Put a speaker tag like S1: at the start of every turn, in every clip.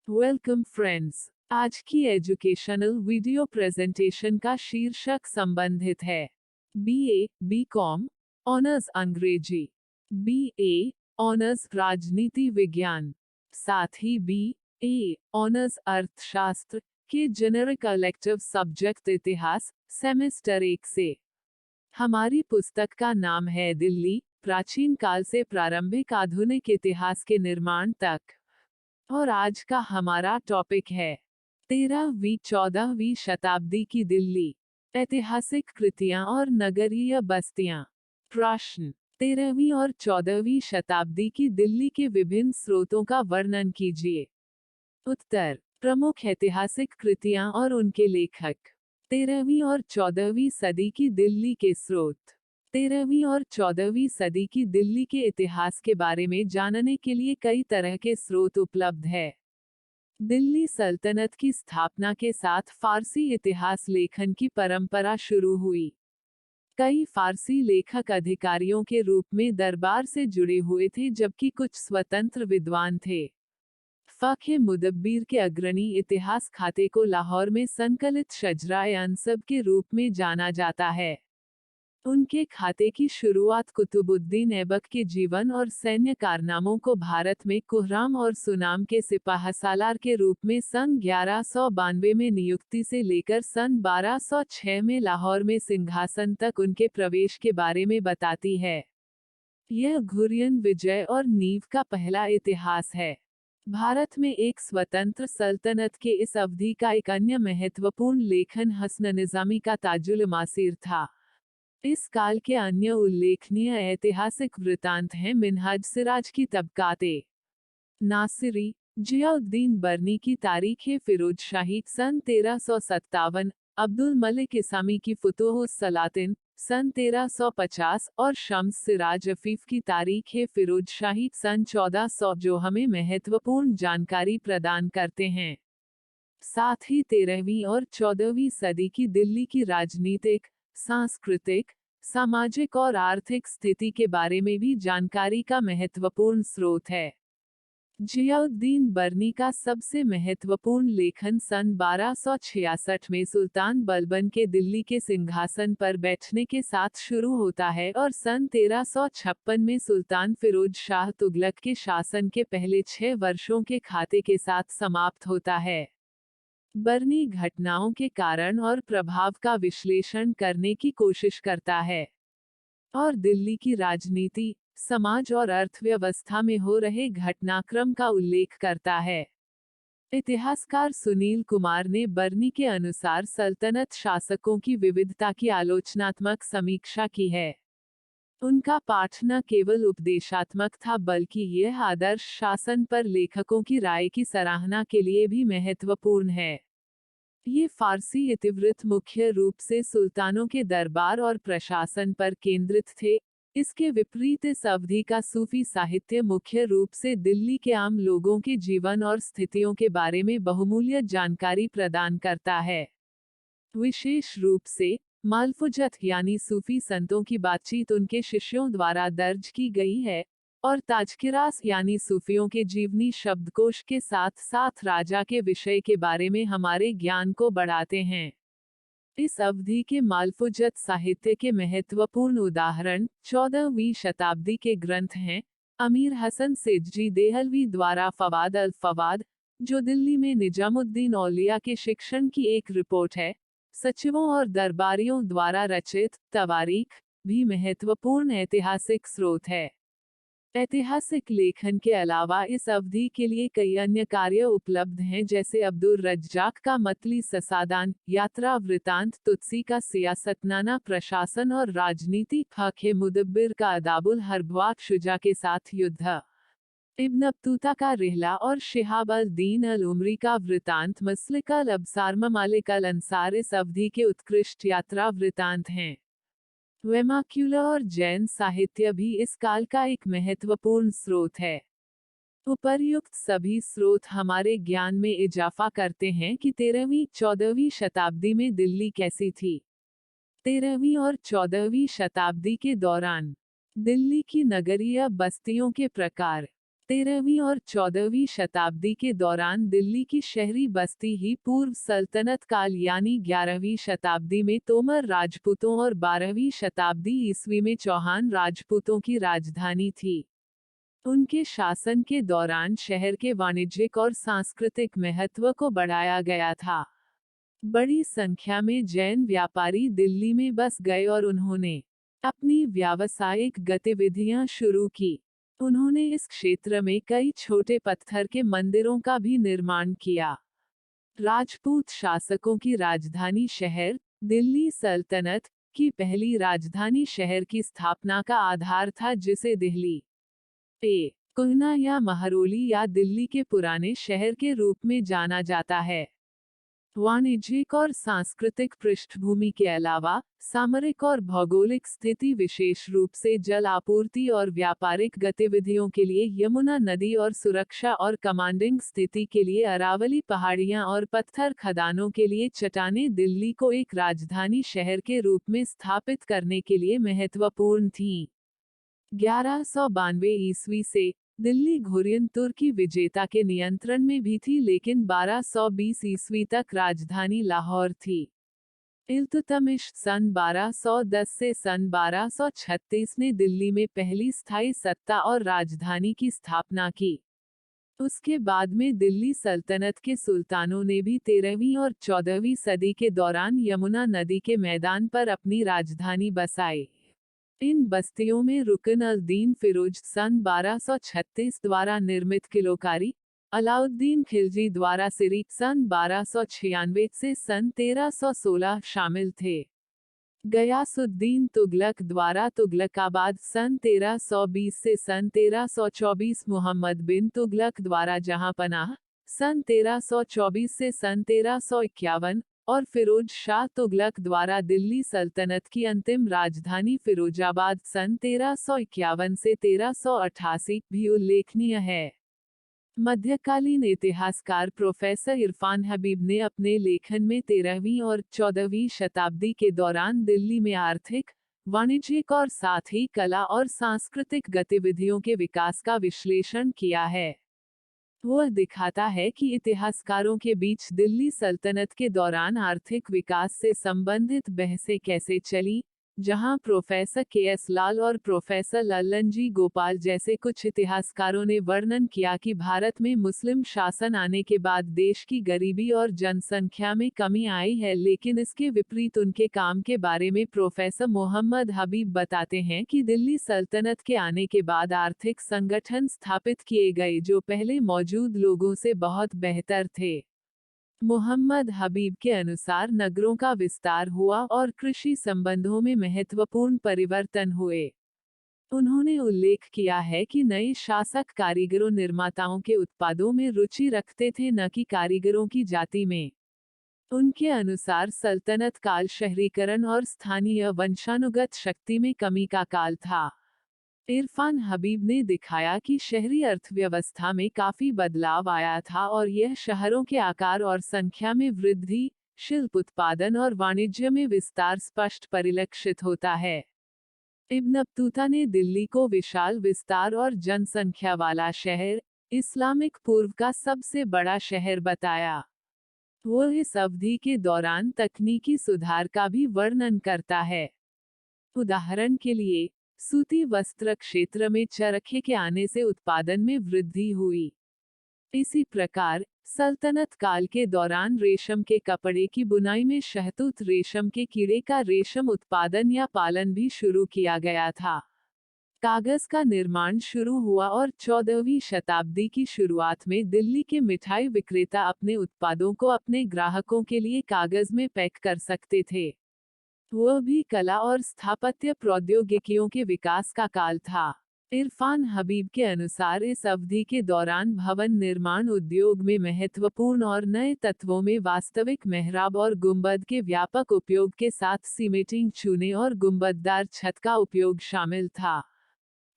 S1: Welcome friends. आज की educational video presentation का शीर्षक संबंधित है बीए, बीकॉम, ऑनर्स अंग्रेजी, बीए, ऑनर्स राजनीति विज्ञान, साथ ही बीए, ऑनर्स अर्थशास्त्र के जेनेरिक इलेक्टिव सब्जेक्ट इतिहास, सेमेस्टर 1 से। हमारी पुस्तक का नाम है दिल्ली, प्राचीन काल से प्रारंभिक आधुनिक इतिहास के निर्माण तक। और आज का हमारा टॉपिक है 13वीं-14वीं शताब्दी की दिल्ली, ऐतिहासिक कृतियां और नगरीय बस्तियां। प्रश्न: 13वीं और 14वीं शताब्दी की दिल्ली के विभिन्न स्रोतों का वर्णन कीजिए। उत्तर: प्रमुख ऐतिहासिक कृतियां और उनके लेखक। 13वीं और 14वीं सदी की दिल्ली के स्रोत। 13वीं और 14वीं सदी की दिल्ली के इतिहास के बारे में जानने के लिए कई तरह के स्रोत उपलब्ध है। दिल्ली सल्तनत की स्थापना के साथ फारसी इतिहास लेखन की परंपरा शुरू हुई। कई फारसी लेखक अधिकारियों के रूप में दरबार से जुड़े हुए थे, जबकि कुछ स्वतंत्र विद्वान थे। फ़ख्र मुदब्बिर के अग्रणी इतिहास खाते को लाहौर में संकलित शजराए अनसब के रूप में जाना जाता है। उनके खाते की शुरुआत कुतुबुद्दीन ऐबक के जीवन और सैन्य कारनामों को भारत में कुहराम और सुनाम के सिपाहसालार के रूप में सन 1192 में नियुक्ति से लेकर सन 1206 में लाहौर में सिंहासन तक उनके प्रवेश के बारे में बताती है। यह घुरियन विजय और नींव का पहला इतिहास है। भारत में एक स्वतंत्र सल्तनत के इस अवधि का एक अन्य महत्वपूर्ण लेखन हसन निज़ामी का ताजुल मासीर था। इस काल के अन्य उल्लेखनीय ऐतिहासिक वृत्तांत हैं मिनहाज सिराज की तबकाते नासिरी, जियाउद्दीन बर्नी की तारीख़ फिरोजशाही सन 1357, अब्दुल मलिक इसामी की फुतूहुस सलातिन सन 1350 और शम्स सिराज अफीफ की तारीख़ फिरोजशाही सन 1400 जो हमें महत्वपूर्ण जानकारी प्रदान करते हैं। साथ ही 13वीं और 14वीं सदी की दिल्ली की राजनीतिक, सांस्कृतिक, सामाजिक और आर्थिक स्थिति के बारे में भी जानकारी का महत्वपूर्ण स्रोत है। जियाउद्दीन बर्नी का सबसे महत्वपूर्ण लेखन सन 1266 में सुल्तान बलबन के दिल्ली के सिंहासन पर बैठने के साथ शुरू होता है और सन 1356 में सुल्तान फिरोज शाह तुगलक के शासन के पहले 6 वर्षों के खाते के साथ समाप्त होता है। बर्नी घटनाओं के कारण और प्रभाव का विश्लेषण करने की कोशिश करता है और दिल्ली की राजनीति, समाज और अर्थव्यवस्था में हो रहे घटनाक्रम का उल्लेख करता है। इतिहासकार सुनील कुमार ने बर्नी के अनुसार सल्तनत शासकों की विविधता की आलोचनात्मक समीक्षा की है। उनका पाठ न केवल उपदेशात्मक था बल्कि यह आदर्श शासन पर लेखकों की राय की सराहना के लिए भी महत्वपूर्ण है। ये फारसी इतिवृत्त मुख्य रूप से सुल्तानों के दरबार और प्रशासन पर केंद्रित थे। इसके विपरीत इस अवधि का सूफी साहित्य मुख्य रूप से दिल्ली के आम लोगों के जीवन और स्थितियों के बारे में बहुमूल्य जानकारी प्रदान करता है। विशेष रूप से मालफुजत यानी सूफी संतों की बातचीत उनके शिष्यों द्वारा दर्ज की गई है और ताजकिरास यानी सूफियों के जीवनी शब्दकोश के साथ साथ राजा के विषय के बारे में हमारे ज्ञान को बढ़ाते हैं। इस अवधि के मालफुजत साहित्य के महत्वपूर्ण उदाहरण 14वीं शताब्दी के ग्रंथ हैं अमीर हसन सिद्जी देहलवी द्वारा फवाद अल फवाद, जो दिल्ली में निजामुद्दीन औलिया के शिक्षण की एक रिपोर्ट है। सचिवों और दरबारियों द्वारा रचित तवारीख भी महत्वपूर्ण ऐतिहासिक स्रोत है। ऐतिहासिक लेखन के अलावा इस अवधि के लिए कई अन्य कार्य उपलब्ध हैं, जैसे अब्दुर रज्जाक का मतली ससादान, यात्रा वृतांत, तुत्सी का सियासतनाना प्रशासन और राजनीति, फ़ख्र मुदब्बिर का अदाबुल हर्बवाक शुजा के साथ युद्ध, इब्न बतूता का रिहला और शिहाब अल दीन अल उमरी का वृतांत, मसलिक अल अबसार ममालिक अल अंसार इस अवधि के उत्कृष्ट यात्रा वृतांत हैं। वेमाक्युलर और जैन साहित्य भी इस काल का एक महत्वपूर्ण स्रोत है। उपर्युक्त सभी स्रोत हमारे ज्ञान में इजाफा करते हैं कि 13वीं-14वीं शताब्दी में दिल्ली कैसी थी। 13वीं और 14वीं शताब्दी के दौरान दिल्ली की नगरीय बस्तियों के प्रकार। 13वीं और 14वीं शताब्दी के दौरान दिल्ली की शहरी बस्ती ही पूर्व सल्तनत काल यानी 11वीं शताब्दी में तोमर राजपूतों और 12वीं शताब्दी ईस्वी में चौहान राजपूतों की राजधानी थी। उनके शासन के दौरान शहर के वाणिज्यिक और सांस्कृतिक महत्व को बढ़ाया गया था। बड़ी संख्या में जैन व्यापारी दिल्ली में बस गए और उन्होंने अपनी व्यावसायिक गतिविधियां शुरू की। उन्होंने इस क्षेत्र में कई छोटे पत्थर के मंदिरों का भी निर्माण किया। राजपूत शासकों की राजधानी शहर दिल्ली सल्तनत की पहली राजधानी शहर की स्थापना का आधार था, जिसे दिल्ली कुन्ना या महरौली या दिल्ली के पुराने शहर के रूप में जाना जाता है। वाणिज्यिक और सांस्कृतिक पृष्ठभूमि के अलावा सामरिक और भौगोलिक स्थिति, विशेष रूप से जल आपूर्ति और व्यापारिक गतिविधियों के लिए यमुना नदी और सुरक्षा और कमांडिंग स्थिति के लिए अरावली पहाड़ियां और पत्थर खदानों के लिए चट्टानें दिल्ली को एक राजधानी शहर के रूप में स्थापित करने के लिए महत्वपूर्ण थीं। 1192 ईस्वी से दिल्ली घुरियन तुर्की विजेता के नियंत्रण में भी थी, लेकिन 1220 ईस्वी तक राजधानी लाहौर थी। इल्तुतमिश सन 1210 से सन 1236 ने दिल्ली में पहली स्थायी सत्ता और राजधानी की स्थापना की। उसके बाद में दिल्ली सल्तनत के सुल्तानों ने भी 13वीं और 14वीं सदी के दौरान यमुना नदी के मैदान पर अपनी राजधानी बसाई। इन बस्तियों में रुकन अल दीन फिरोज सन 1236 द्वारा निर्मित किलोकारी, अलाउद्दीन खिलजी द्वारा सिरी सन 1296 से सन 1316 शामिल थे। गयासुद्दीन तुगलक द्वारा तुगलकाबाद सन 1320 से सन 1324, मोहम्मद बिन तुगलक द्वारा जहांपनाह सन 1324 से सन 1351 और फिरोज शाह तुगलक द्वारा दिल्ली सल्तनत की अंतिम राजधानी फिरोजाबाद सन 1351 से 1388 भी उल्लेखनीय है। मध्यकालीन इतिहासकार प्रोफेसर इरफान हबीब ने अपने लेखन में 13वीं और 14वीं शताब्दी के दौरान दिल्ली में आर्थिक, वाणिज्यिक और साथ ही कला और सांस्कृतिक गतिविधियों के विकास का विश्लेषण किया है। वह दिखाता है कि इतिहासकारों के बीच दिल्ली सल्तनत के दौरान आर्थिक विकास से संबंधित बहसें कैसे चली, जहां प्रोफेसर के.एस. लाल और प्रोफेसर लल्लन जी गोपाल जैसे कुछ इतिहासकारों ने वर्णन किया कि भारत में मुस्लिम शासन आने के बाद देश की गरीबी और जनसंख्या में कमी आई है, लेकिन इसके विपरीत उनके काम के बारे में प्रोफेसर मोहम्मद हबीब बताते हैं कि दिल्ली सल्तनत के आने के बाद आर्थिक संगठन स्थापित किए गए जो पहले मौजूद लोगों से बहुत बेहतर थे। मोहम्मद हबीब के अनुसार नगरों का विस्तार हुआ और कृषि संबंधों में महत्वपूर्ण परिवर्तन हुए। उन्होंने उल्लेख किया है कि नए शासक कारीगरों निर्माताओं के उत्पादों में रुचि रखते थे, न कि कारीगरों की जाति में। उनके अनुसार सल्तनत काल शहरीकरण और स्थानीय वंशानुगत शक्ति में कमी का काल था। इरफान हबीब ने दिखाया कि शहरी अर्थव्यवस्था में काफी बदलाव आया था और यह शहरों के आकार और संख्या में वृद्धि, शिल्प उत्पादन और वाणिज्य में विस्तार स्पष्ट परिलक्षित होता है। इब्न बतूता ने दिल्ली को विशाल विस्तार और जनसंख्या वाला शहर, इस्लामिक पूर्व का सबसे बड़ा शहर बताया। वह इस अवधि के दौरान तकनीकी सुधार का भी वर्णन करता है। उदाहरण के लिए, सूती वस्त्र क्षेत्र में चरखे के आने से उत्पादन में वृद्धि हुई। इसी प्रकार, सल्तनत काल के दौरान रेशम के कपड़े की बुनाई में शहतूत रेशम के कीड़े का रेशम उत्पादन या पालन भी शुरू किया गया था। कागज का निर्माण शुरू हुआ और 14वीं शताब्दी की शुरुआत में दिल्ली के मिठाई विक्रेता अपने उत्पादों को अपने ग्राहकों के लिए कागज में पैक कर सकते थे। वह भी कला और स्थापत्य प्रौद्योगिकियों के विकास का काल था। इरफान हबीब के अनुसार इस अवधि के दौरान भवन निर्माण उद्योग में महत्वपूर्ण और नए तत्वों में वास्तविक मेहराब और गुंबद के व्यापक उपयोग के साथ सीमेंटिंग चूने और गुंबददार छत का उपयोग शामिल था।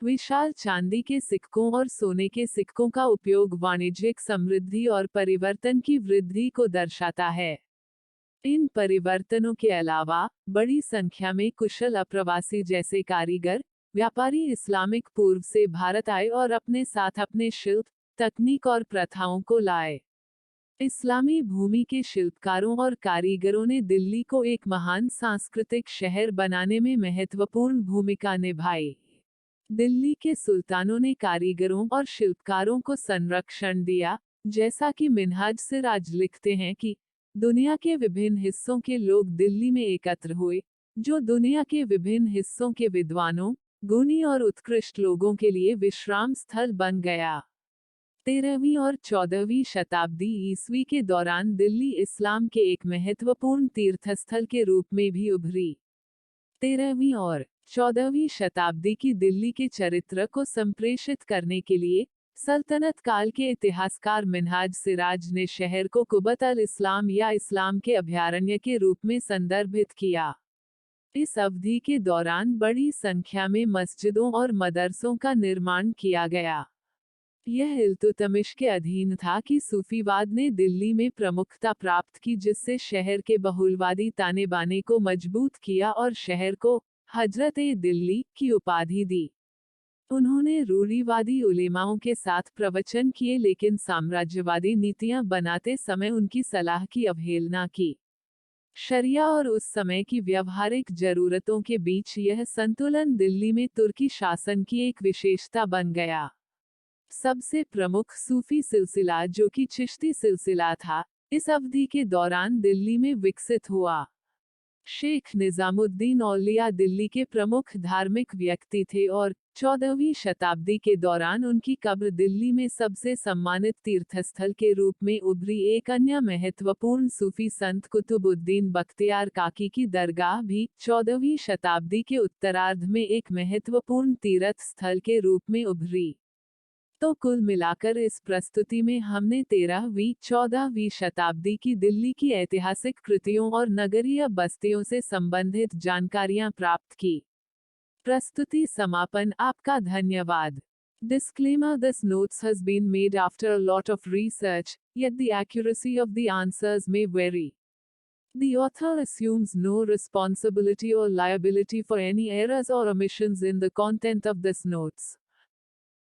S1: विशाल चांदी के सिक्कों और सोने के सिक्कों का उपयोग वाणिज्यिक समृद्धि और परिवर्तन की वृद्धि को दर्शाता है। इन परिवर्तनों के अलावा बड़ी संख्या में कुशल अप्रवासी जैसे कारीगर, व्यापारी इस्लामिक पूर्व से भारत आए और अपने साथ अपने शिल्प, तकनीक और प्रथाओं को लाए। इस्लामी भूमि के शिल्पकारों और कारीगरों ने दिल्ली को एक महान सांस्कृतिक शहर बनाने में महत्वपूर्ण भूमिका निभाई। दिल्ली के सुल्तानों ने कारीगरों और शिल्पकारों को संरक्षण दिया, जैसा कि मिन्हाज सिराज लिखते हैं कि दुनिया के विभिन्न हिस्सों के लोग दिल्ली में एकत्र हुए, जो दुनिया के विभिन्न हिस्सों के विद्वानों, गुणी और उत्कृष्ट लोगों के लिए विश्राम स्थल बन गया। 13वीं और 14वीं शताब्दी ईस्वी के दौरान दिल्ली इस्लाम के एक महत्वपूर्ण तीर्थस्थल के रूप में भी उभरी। 13वीं और 14वीं शताब्दी की दिल्ली के चरित्र को संप्रेषित करने के लिए सल्तनत काल के इतिहासकार मिन्हाज सिराज ने शहर को कुबत अल इस्लाम या इस्लाम के अभयारण्य के रूप में संदर्भित किया। इस अवधि के दौरान बड़ी संख्या में मस्जिदों और मदरसों का निर्माण किया गया। यह इल्तुतमिश के अधीन था कि सूफीवाद ने दिल्ली में प्रमुखता प्राप्त की, जिससे शहर के बहुलवादी ताने बाने को मजबूत किया और शहर को हजरत-ए-दिल्ली की उपाधि दी। उन्होंने रूढ़िवादी उलेमाओं के साथ प्रवचन किए, लेकिन साम्राज्यवादी नीतियां बनाते समय उनकी सलाह की अवहेलना की। शरिया और उस समय की व्यवहारिक जरूरतों के बीच यह संतुलन दिल्ली में तुर्की शासन की एक विशेषता बन गया। सबसे प्रमुख सूफी सिलसिला, जो कि चिश्ती सिलसिला था, इस अवधि के दौरान दिल्ली में विकसित हुआ। शेख निजामुद्दीन औलिया दिल्ली के प्रमुख धार्मिक व्यक्ति थे और 14वीं शताब्दी के दौरान उनकी कब्र दिल्ली में सबसे सम्मानित तीर्थस्थल के रूप में उभरी। एक अन्य महत्वपूर्ण सूफी संत कुतुबुद्दीन बख्तियार काकी की दरगाह भी 14वीं शताब्दी के उत्तरार्ध में एक महत्वपूर्ण तीर्थ स्थल के रूप में उभरी। तो कुल मिलाकर इस प्रस्तुति में हमने 13वीं-14वीं शताब्दी की दिल्ली की ऐतिहासिक कृतियों और नगरीय बस्तियों से संबंधित जानकारियां प्राप्त की। प्रस्तुति समापन। आपका धन्यवाद। Disclaimer: This notes has been made after a lot of research, yet the accuracy of the answers may vary. The author assumes no responsibility or liability for any errors or omissions in the content of this notes.